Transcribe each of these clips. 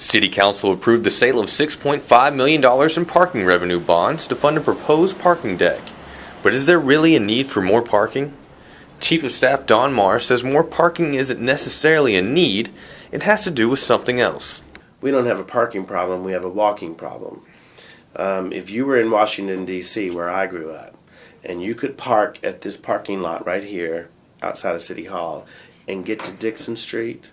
City Council approved the sale of $6.5 million in parking revenue bonds to fund a proposed parking deck. But is there really a need for more parking? Chief of Staff Don Marr says more parking isn't necessarily a need, it has to do with something else. We don't have a parking problem, we have a walking problem. If you were in Washington, D.C., where I grew up, and you could park at this parking lot right here outside of City Hall and get to Dixon Street,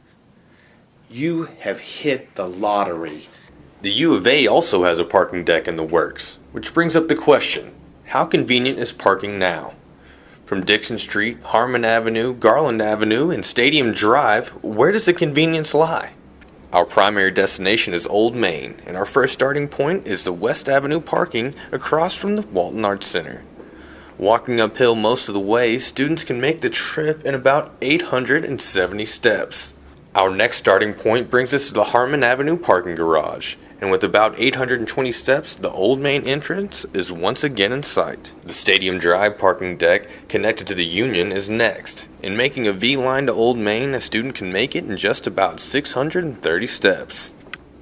you have hit the lottery. The U of A also has a parking deck in the works, which brings up the question, how convenient is parking now? From Dixon Street, Harmon Avenue, Garland Avenue, and Stadium Drive, where does the convenience lie? Our primary destination is Old Main, and our first starting point is the West Avenue parking across from the Walton Arts Center. Walking uphill most of the way, students can make the trip in about 870 steps. Our next starting point brings us to the Harmon Avenue parking garage, and with about 820 steps, the Old Main entrance is once again in sight. The Stadium Drive parking deck connected to the Union is next. In making a V-line to Old Main, a student can make it in just about 630 steps.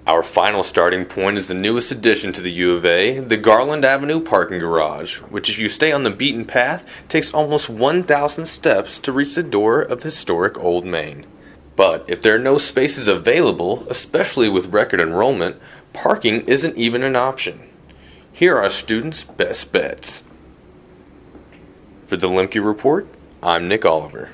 Our final starting point is the newest addition to the U of A, the Garland Avenue parking garage, which if you stay on the beaten path, takes almost 1,000 steps to reach the door of historic Old Main. But if there are no spaces available, especially with record enrollment, parking isn't even an option. Here are our students' best bets. For the Lemke Report, I'm Nick Oliver.